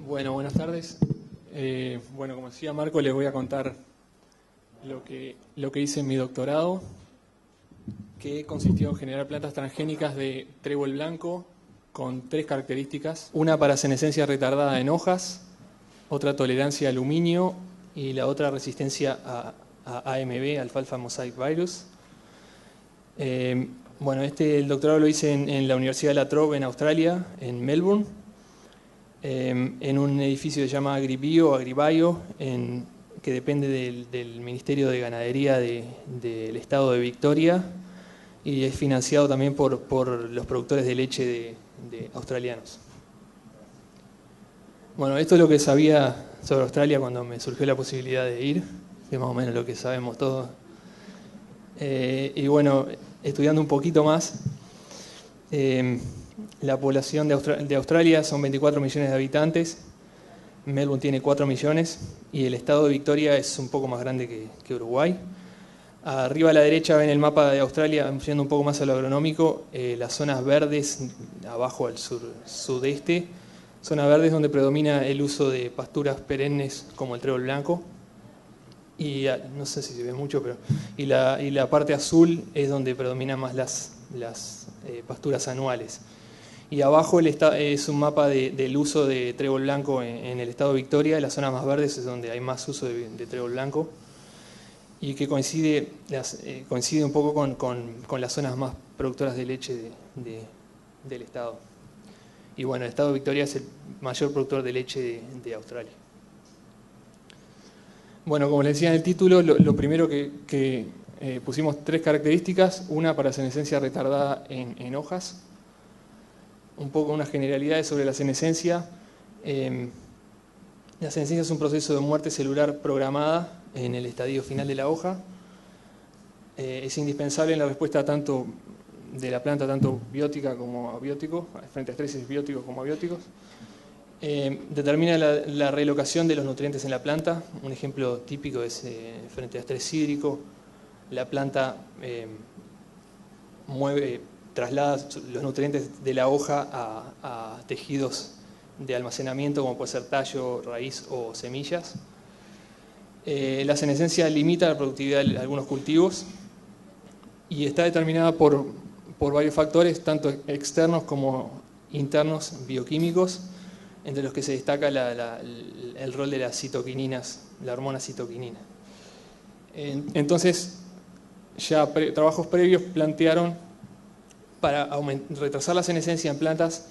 Bueno, buenas tardes. Bueno, como decía Marco, les voy a contar lo que hice en mi doctorado, que consistió en generar plantas transgénicas de trébol blanco con 3 características. Una para senescencia retardada en hojas, otra tolerancia a aluminio y la otra resistencia a AMB, Alfalfa Mosaic Virus. Bueno, el doctorado lo hice en la Universidad de La Trobe en Australia, en Melbourne, en un edificio que se llama Agribio, que depende del Ministerio de Ganadería del Estado de Victoria y es financiado también por los productores de leche de australianos. Bueno, esto es lo que sabía sobre Australia cuando me surgió la posibilidad de ir, que es más o menos lo que sabemos todos. Y bueno, estudiando un poquito más, la población de Australia son 24 millones de habitantes, Melbourne tiene 4 millones y el estado de Victoria es un poco más grande que Uruguay. Arriba a la derecha ven el mapa de Australia, yendo un poco más a lo agronómico, las zonas verdes, abajo al sudeste, zonas verdes donde predomina el uso de pasturas perennes como el trébol blanco. Y no sé si se ve mucho, pero y la parte azul es donde predominan más las pasturas anuales. Y abajo es un mapa del uso de trébol blanco en el estado de Victoria. Las zonas más verdes es donde hay más uso de trébol blanco y que coincide un poco con las zonas más productoras de leche del estado. Y bueno, el estado de Victoria es el mayor productor de leche de Australia. Bueno, como les decía en el título, lo primero que pusimos 3 características, una para senescencia retardada en hojas, un poco unas generalidades sobre la senescencia. La senescencia es un proceso de muerte celular programada en el estadio final de la hoja. Es indispensable en la respuesta tanto de la planta, tanto biótica como abiótico, frente a estreses bióticos como abióticos. Determina la relocación de los nutrientes en la planta. Un ejemplo típico es frente a estrés hídrico. La planta traslada los nutrientes de la hoja a tejidos de almacenamiento, como puede ser tallo, raíz o semillas. La senescencia limita la productividad de algunos cultivos y está determinada por varios factores, tanto externos como internos bioquímicos, entre los que se destaca el rol de las citoquininas, la hormona citoquinina. Entonces, ya trabajos previos plantearon para retrasar la senescencia en plantas,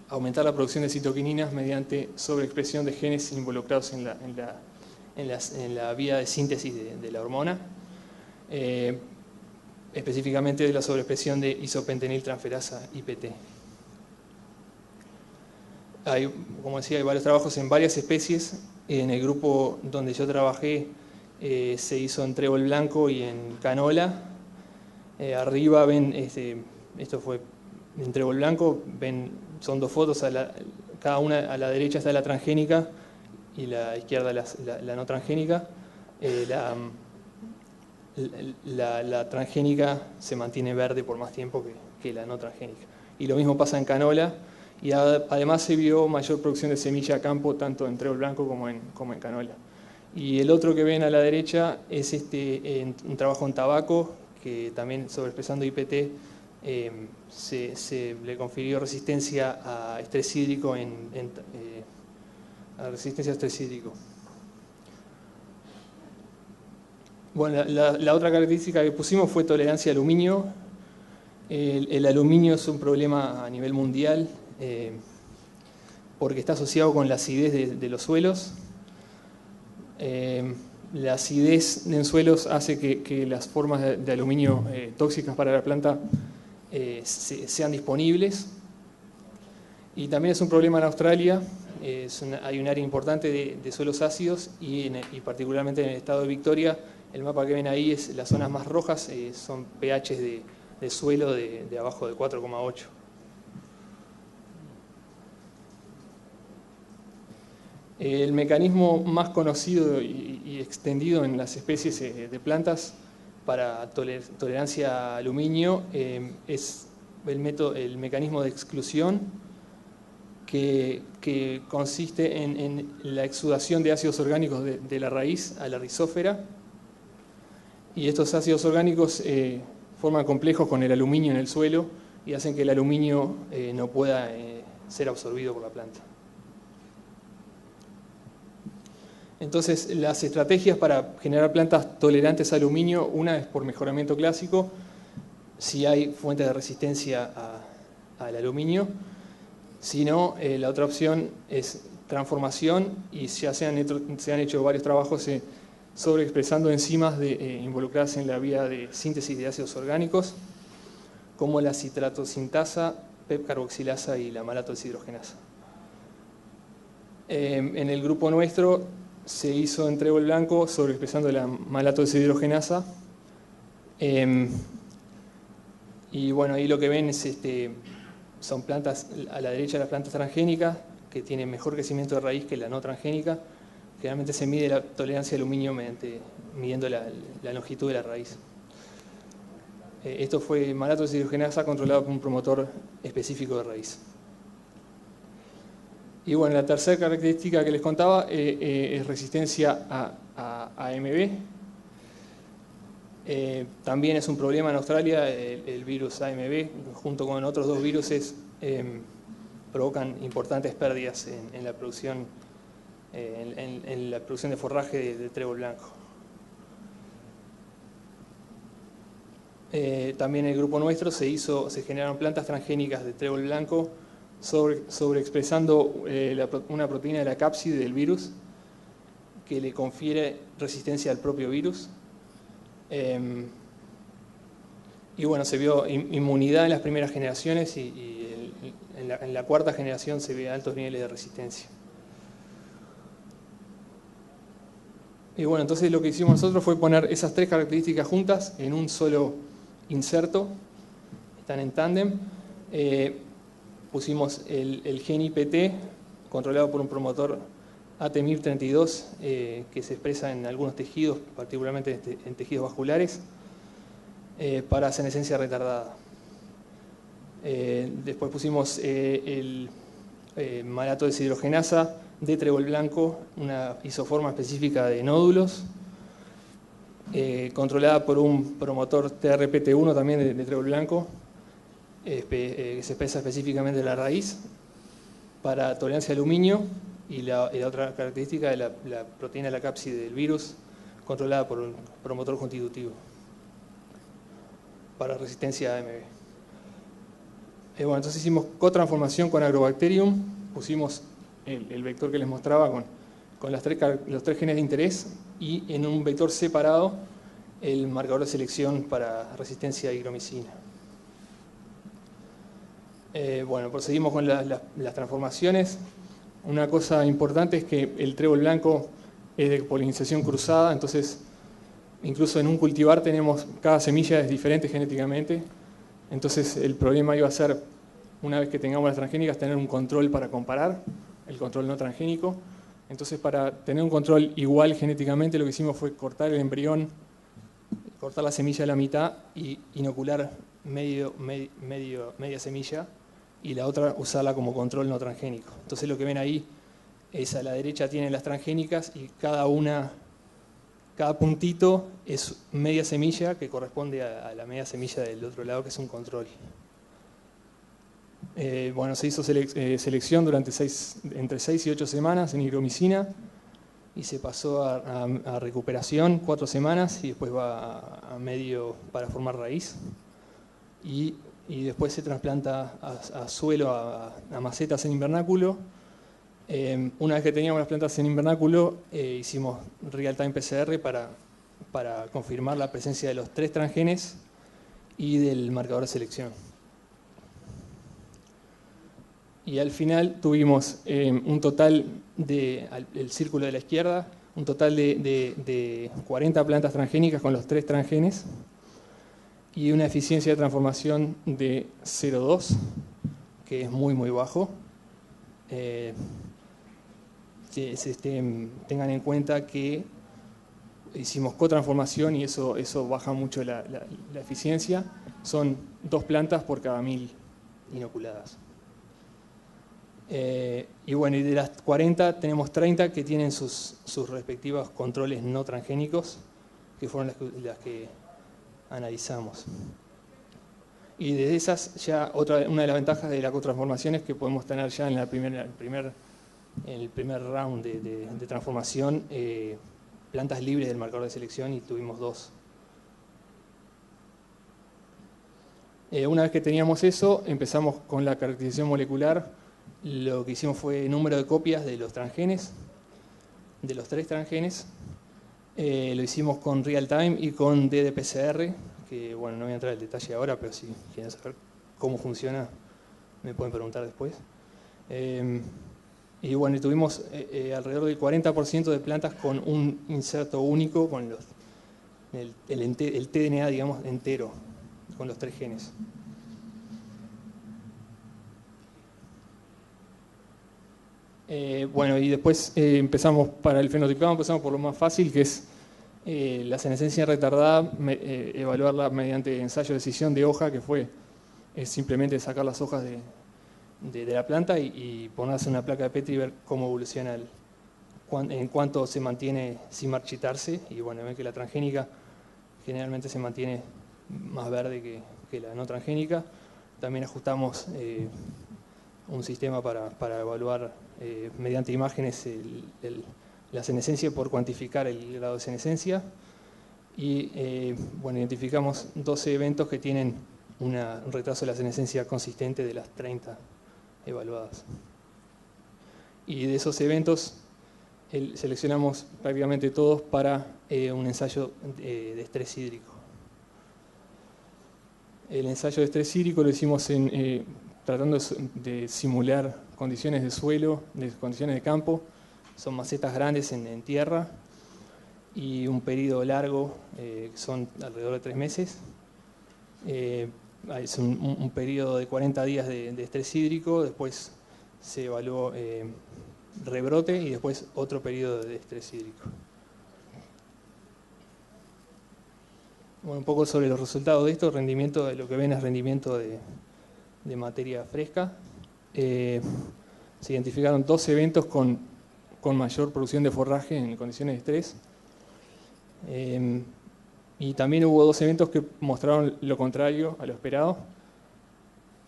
aumentar la producción de citoquininas mediante sobreexpresión de genes involucrados en la vía de síntesis de la hormona, específicamente de la sobreexpresión de isopenteniltransferasa IPT. Como decía, hay varios trabajos en varias especies. En el grupo donde yo trabajé se hizo en trébol blanco y en canola. Arriba ven, esto fue en trébol blanco, son 2 fotos, cada una a la derecha está la transgénica y a la izquierda la no transgénica. La transgénica se mantiene verde por más tiempo que la no transgénica. Y lo mismo pasa en canola. Y además se vio mayor producción de semilla a campo tanto en trébol blanco como en canola. Y el otro que ven a la derecha es un trabajo en tabaco, que también sobreexpresando IPT se le confirió resistencia a estrés hídrico a resistencia a estrés hídrico. Bueno, la otra característica que pusimos fue tolerancia al aluminio. El aluminio es un problema a nivel mundial porque está asociado con la acidez de los suelos. La acidez en suelos hace que las formas de aluminio tóxicas para la planta sean disponibles. Y también es un problema en Australia. Hay un área importante de suelos ácidos y particularmente en el estado de Victoria. El mapa que ven ahí, las zonas más rojas son pHs de suelo de abajo de 4,8. El mecanismo más conocido y extendido en las especies de plantas para tolerancia a aluminio es el mecanismo de exclusión. que consiste en la exudación de ácidos orgánicos de la raíz a la rizósfera. Y estos ácidos orgánicos forman complejos con el aluminio en el suelo y hacen que el aluminio no pueda ser absorbido por la planta. Entonces, las estrategias para generar plantas tolerantes al aluminio, una es por mejoramiento clásico, si hay fuentes de resistencia al aluminio. Si no, la otra opción es transformación, y ya se han hecho varios trabajos sobreexpresando enzimas involucradas en la vía de síntesis de ácidos orgánicos, como la citratosintasa, PEP-carboxilasa y la malatoshidrogenasa. En el grupo nuestro se hizo en trébol blanco sobreexpresando la malatoshidrogenasa. Y bueno, ahí lo que ven es son plantas, a la derecha las plantas transgénicas, que tienen mejor crecimiento de raíz que la no transgénica. Generalmente se mide la tolerancia al aluminio midiendo la longitud de la raíz. Esto fue malatoshidrogenasa controlado por un promotor específico de raíz. Y bueno, la tercera característica que les contaba es resistencia a AMB. También es un problema en Australia, el virus AMB, junto con otros dos virus, provocan importantes pérdidas en la producción, en la producción de forraje de trébol blanco. También en el grupo nuestro se generaron plantas transgénicas de trébol blanco sobreexpresando una proteína de la cápside del virus que le confiere resistencia al propio virus. Y bueno, se vio inmunidad en las primeras generaciones y en la cuarta generación se ve altos niveles de resistencia. Y bueno, entonces lo que hicimos nosotros fue poner esas tres características juntas en un solo inserto, están en tándem. Pusimos el gen IPT, controlado por un promotor ATMIR32, que se expresa en algunos tejidos, particularmente en tejidos vasculares, para senescencia retardada. Después pusimos el malato deshidrogenasa de trébol blanco, una isoforma específica de nódulos, controlada por un promotor TRPT1 también de trébol blanco, que se expresa específicamente en la raíz, para tolerancia al aluminio, y la otra característica de la proteína de la cápside del virus, controlada por un promotor constitutivo, para resistencia a AMB. Bueno, entonces hicimos cotransformación con Agrobacterium, pusimos el vector que les mostraba con los tres genes de interés, y en un vector separado el marcador de selección para resistencia a higromicina. Bueno, proseguimos con las transformaciones. Una cosa importante es que el trébol blanco es de polinización cruzada, entonces incluso en un cultivar cada semilla es diferente genéticamente. Entonces el problema iba a ser, una vez que tengamos las transgénicas, tener un control para comparar, el control no transgénico. Entonces, para tener un control igual genéticamente, lo que hicimos fue cortar el embrión, cortar la semilla a la mitad y inocular media semilla, y la otra usarla como control no transgénico. Entonces lo que ven ahí es, a la derecha tienen las transgénicas y cada puntito es media semilla que corresponde a la media semilla del otro lado, que es un control. Bueno, se hizo selección durante entre 6 y 8 semanas en higromicina, y se pasó a recuperación 4 semanas, y después va a medio para formar raíz. Y después se trasplanta a suelo, a macetas en invernáculo. Una vez que teníamos las plantas en invernáculo, hicimos real-time PCR para confirmar la presencia de los 3 transgenes y del marcador de selección. Y al final tuvimos un total el círculo de la izquierda, un total de 40 plantas transgénicas con los 3 transgenes, y una eficiencia de transformación de 0,2, que es muy muy bajo. Tengan en cuenta que hicimos cotransformación y eso baja mucho la eficiencia. Son 2 plantas por cada 1000 inoculadas. Y bueno, y de las 40 tenemos 30 que tienen sus respectivos controles no transgénicos, que fueron las que analizamos. Y de esas, ya una de las ventajas de la cotransformación es que podemos tener ya en el primer round de transformación plantas libres del marcador de selección, y tuvimos 2. Una vez que teníamos eso, empezamos con la caracterización molecular. Lo que hicimos fue número de copias de los transgenes, de los 3 transgenes. Lo hicimos con real time y con ddPCR, que bueno, no voy a entrar en detalle ahora, pero si quieren saber cómo funciona, me pueden preguntar después. Y bueno, tuvimos alrededor del 40% de plantas con un inserto único, con el tDNA, digamos, entero, con los 3 genes. Bueno, y después empezamos para el fenotipado, empezamos por lo más fácil, que es la senescencia retardada, evaluarla mediante ensayo de escisión de hoja, que es simplemente sacar las hojas de la planta y ponerse una placa de Petri y ver cómo evoluciona, en cuánto se mantiene sin marchitarse. Y bueno, ven que la transgénica generalmente se mantiene más verde que la no transgénica. También ajustamos un sistema para evaluar mediante imágenes la senescencia por cuantificar el grado de senescencia. Y bueno, identificamos 12 eventos que tienen un retraso de la senescencia consistente de las 30 evaluadas. Y de esos eventos seleccionamos prácticamente todos para un ensayo de estrés hídrico. El ensayo de estrés hídrico lo hicimos tratando de simular condiciones de suelo, condiciones de campo. Son macetas grandes en tierra y un periodo largo, que son alrededor de 3 meses. Es un periodo de 40 días de estrés hídrico, después se evaluó rebrote y después otro periodo de estrés hídrico. Bueno, un poco sobre los resultados de esto. Rendimiento, lo que ven es rendimiento de materia fresca. Se identificaron 2 eventos con mayor producción de forraje en condiciones de estrés. Y también hubo 2 eventos que mostraron lo contrario a lo esperado,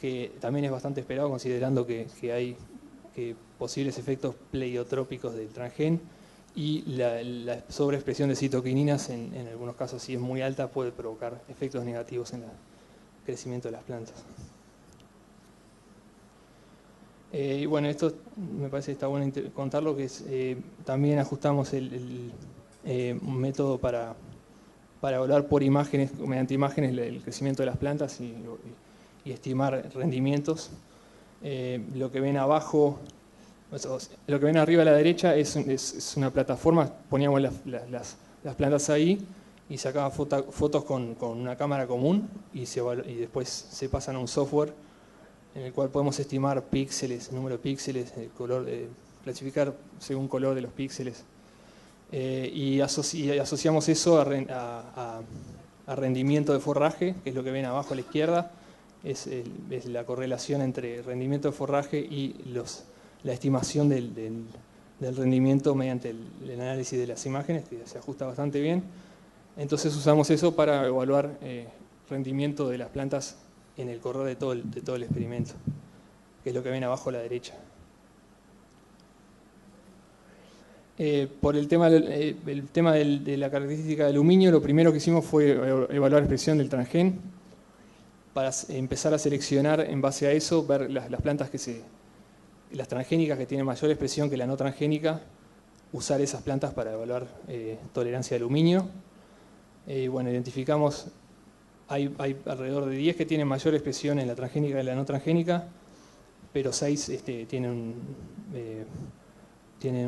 que también es bastante esperado considerando que hay posibles efectos pleiotrópicos del transgen, y la sobreexpresión de citoquininas en algunos casos, si es muy alta, puede provocar efectos negativos en el crecimiento de las plantas. Y bueno, esto me parece que está bueno contarlo, que es, también ajustamos un método para evaluar por imágenes, mediante imágenes, el crecimiento de las plantas y estimar rendimientos. Lo que ven abajo, lo que ven arriba a la derecha es una plataforma. Poníamos las plantas ahí y sacaba fotos con una cámara común y después se pasan a un software en el cual podemos estimar píxeles, número de píxeles, el color, clasificar según color de los píxeles. Y asociamos eso a rendimiento de forraje, que es lo que ven abajo a la izquierda. Es la correlación entre rendimiento de forraje y la estimación del rendimiento mediante el análisis de las imágenes, que se ajusta bastante bien. Entonces usamos eso para evaluar rendimiento de las plantas en el correr de todo el experimento, que es lo que ven abajo a la derecha. Por el tema de la característica de aluminio, lo primero que hicimos fue evaluar la expresión del transgen, para empezar a seleccionar en base a eso, ver las plantas las transgénicas que tienen mayor expresión que la no transgénica, usar esas plantas para evaluar tolerancia de aluminio. Bueno, identificamos, hay alrededor de 10 que tienen mayor expresión en la transgénica que en la no transgénica, pero 6 tienen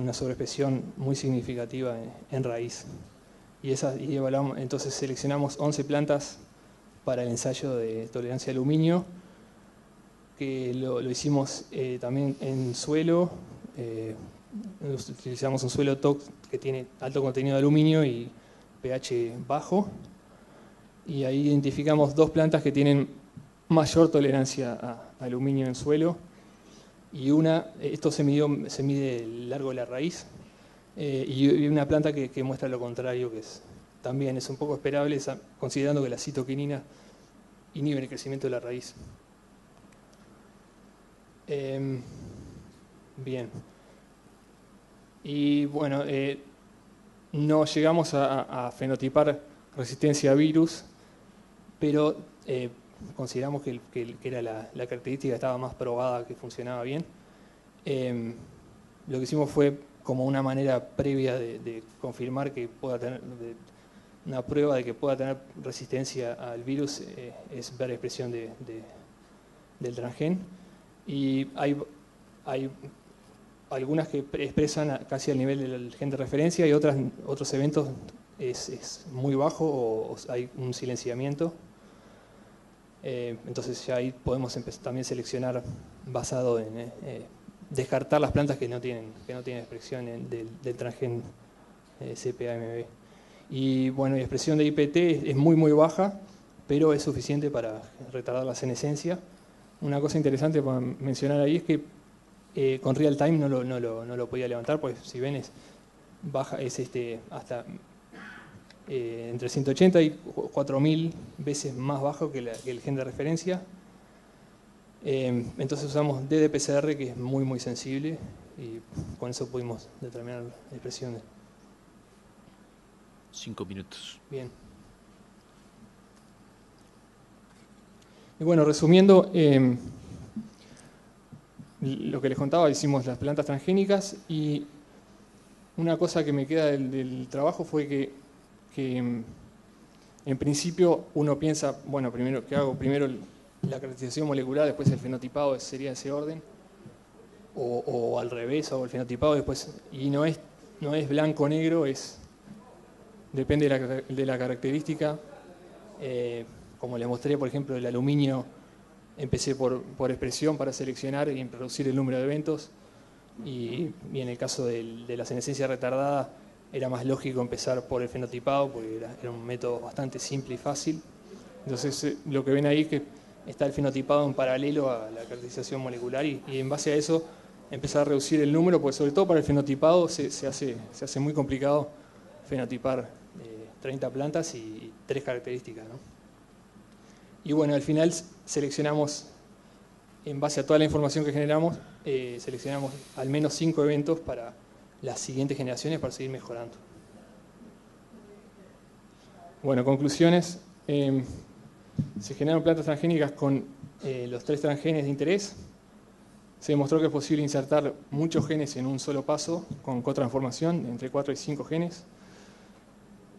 una sobreexpresión muy significativa en raíz. Y evaluamos, entonces seleccionamos 11 plantas para el ensayo de tolerancia al aluminio, que lo hicimos también en suelo. Utilizamos un suelo TOC que tiene alto contenido de aluminio y pH bajo, y ahí identificamos 2 plantas que tienen mayor tolerancia a aluminio en suelo. y esto se mide el largo de la raíz, y una planta que muestra lo contrario, que también es un poco esperable, considerando que la citoquinina inhibe el crecimiento de la raíz. Bien. Y bueno, no llegamos a fenotipar resistencia a virus, pero consideramos que era la característica que estaba más probada, que funcionaba bien. Lo que hicimos fue como una manera previa de confirmar que pueda tener, una prueba de que pueda tener resistencia al virus, es ver expresión del transgen. Y hay algunas que expresan casi al nivel del gen de referencia, y otros eventos es muy bajo o hay un silenciamiento. Entonces ya ahí podemos también seleccionar basado en descartar las plantas que no tienen expresión del transgen CPAMB. Y bueno, la expresión de IPT es muy baja, pero es suficiente para retardar la senescencia. Una cosa interesante para mencionar ahí es que con real time no lo podía levantar, pues si ven es hasta entre 180 y 4000 veces más bajo que el gen de referencia. Entonces usamos ddPCR, que es muy sensible, y con eso pudimos determinar la expresión. 5 minutos. Bien. Y bueno, resumiendo, lo que les contaba, hicimos las plantas transgénicas, y una cosa que me queda del trabajo fue que en principio uno piensa, bueno, primero, ¿qué hago? Primero la caracterización molecular, después el fenotipado, sería ese orden, o al revés, o el fenotipado después, y no es blanco-negro, depende de la característica. Como les mostré, por ejemplo, el aluminio, empecé por expresión para seleccionar y reducir el número de eventos, y en el caso de la senescencia retardada era más lógico empezar por el fenotipado, porque era un método bastante simple y fácil. Entonces lo que ven ahí es que está el fenotipado en paralelo a la caracterización molecular, y en base a eso empezar a reducir el número, porque sobre todo para el fenotipado se hace muy complicado fenotipar 30 plantas y 3 características, ¿no? Y bueno, al final seleccionamos, en base a toda la información que generamos, seleccionamos al menos 5 eventos para las siguientes generaciones, para seguir mejorando. Bueno, conclusiones. Se generaron plantas transgénicas con los 3 transgenes de interés. Se demostró que es posible insertar muchos genes en un solo paso con cotransformación, entre 4 y 5 genes,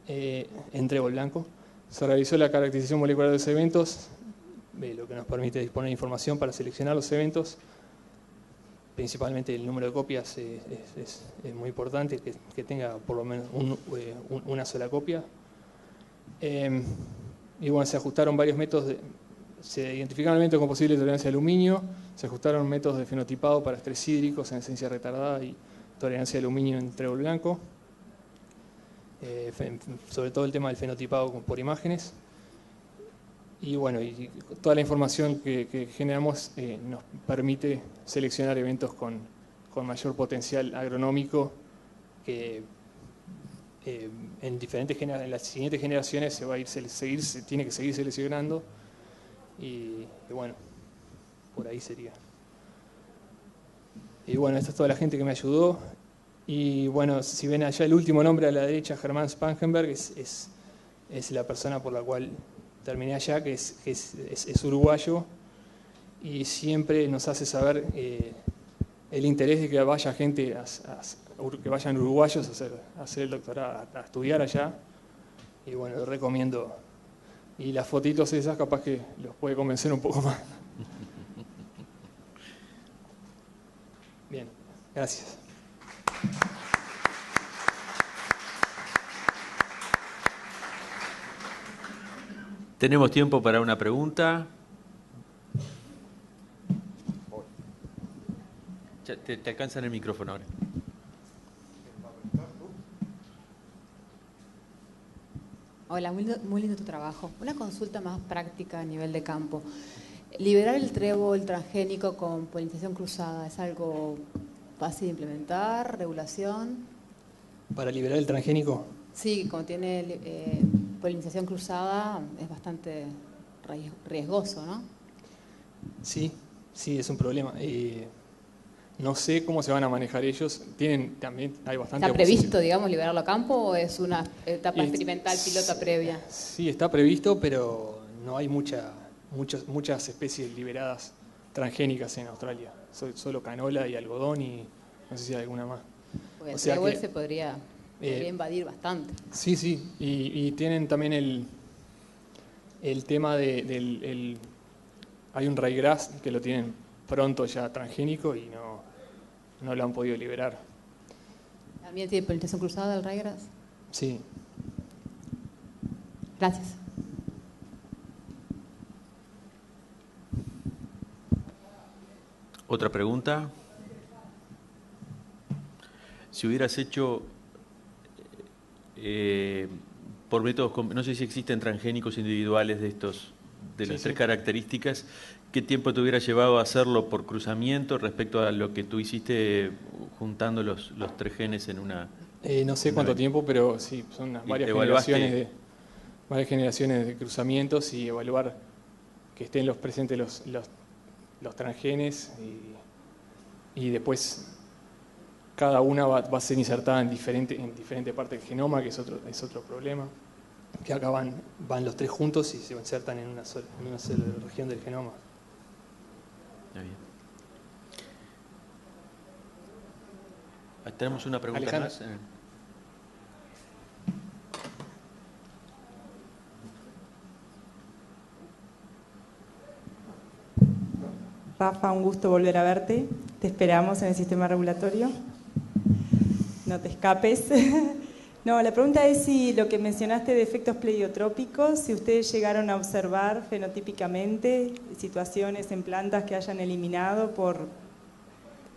en trébol blanco. Se realizó la caracterización molecular de los eventos, lo que nos permite disponer de información para seleccionar los eventos. Principalmente el número de copias es muy importante, que tenga por lo menos una sola copia. Y bueno, se ajustaron varios métodos, se identificaron elementos con posible tolerancia al aluminio, se ajustaron métodos de fenotipado para estrés hídrico, senescencia retardada y tolerancia al aluminio en trébol blanco. Sobre todo el tema del fenotipado por imágenes. Y bueno, y toda la información que generamos nos permite seleccionar eventos con mayor potencial agronómico, que en las siguientes generaciones se tiene que seguir seleccionando, y bueno, por ahí sería. Y bueno, esta es toda la gente que me ayudó. Y bueno, si ven allá el último nombre a la derecha, Germán Spangenberg, es la persona por la cual terminé allá, que es uruguayo, y siempre nos hace saber el interés de que vaya gente, que vayan uruguayos a hacer el doctorado, a estudiar allá. Y bueno, lo recomiendo. Y las fotitos esas capaz que los puede convencer un poco más. Bien, gracias. Tenemos tiempo para una pregunta. Ya te alcanza en el micrófono ahora. Hola, muy lindo tu trabajo. Una consulta más práctica a nivel de campo. Liberar el trébol transgénico con polinización cruzada, ¿es algo fácil de implementar? ¿Regulación? Para liberar el transgénico, Sí, como tiene polinización cruzada es bastante riesgoso, ¿no? sí, sí, es un problema. No sé cómo se van a manejar ellos. También hay bastante ¿Está previsto, oposición. digamos, liberarlo a campo o es una etapa Y- experimental, pilota previa? Sí, está previsto, pero no hay muchas especies liberadas transgénicas en Australia. Solo canola y algodón y no sé si hay alguna más. Porque O el sea trébol que, se podría invadir bastante. sí, sí, y tienen también el tema hay un ryegrass que lo tienen pronto ya transgénico y no lo han podido liberar. ¿También tiene polinización cruzada el ryegrass? Sí. Gracias. ¿Otra pregunta? Si hubieras hecho por métodos, no sé si existen transgénicos individuales de las Sí, tres sí. características, ¿qué tiempo te hubiera llevado a hacerlo por cruzamiento respecto a lo que tú hiciste juntando los tres genes en una... No sé cuánto tiempo, pero sí, son ¿Y varias generaciones de cruzamientos y evaluar que estén presentes los transgenes y después cada una va a ser insertada en diferente parte del genoma, que es otro problema, que acá van los tres juntos y se insertan en una sola región del genoma. Está bien. Tenemos una pregunta Alejandra. más. Rafa, un gusto volver a verte. Te esperamos en el sistema regulatorio. No te escapes. No, la pregunta es si lo que mencionaste de efectos pleiotrópicos, si ustedes llegaron a observar fenotípicamente situaciones en plantas que hayan eliminado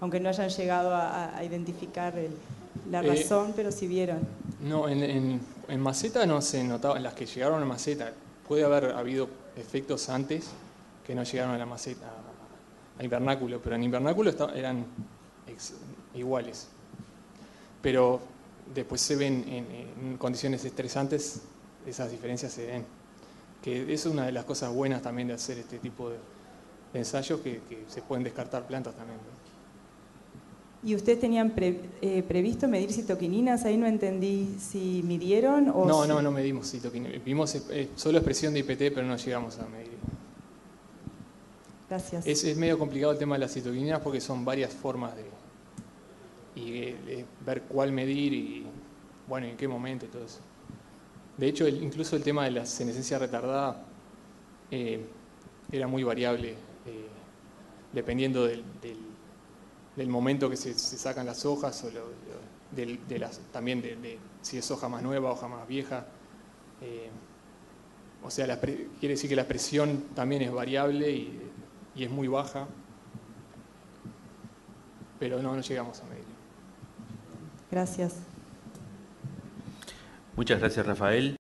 aunque no hayan llegado a identificar la razón, pero si vieron. No, en maceta no se notaba, en las que llegaron a maceta, puede haber habido efectos antes que no llegaron a la maceta, a invernáculo, pero en invernáculo eran iguales. Pero después se ven en condiciones estresantes, esas diferencias se ven. Que es una de las cosas buenas también de hacer este tipo de ensayos, que se pueden descartar plantas también, ¿no? ¿Y ustedes tenían previsto medir citoquininas? Ahí no entendí si midieron o... No medimos citoquina. Vimos solo expresión de IPT, pero no llegamos a medir. Gracias. Es medio complicado el tema de las citoquininas porque son varias formas de ver cuál medir y, bueno, en qué momento y todo eso. De hecho, incluso el tema de la senescencia retardada era muy variable, dependiendo del momento que se sacan las hojas o también de si es hoja más nueva, hoja más vieja. O sea, quiere decir que la presión también es variable y es muy baja, pero no llegamos a medir. Gracias. Muchas gracias, Rafael.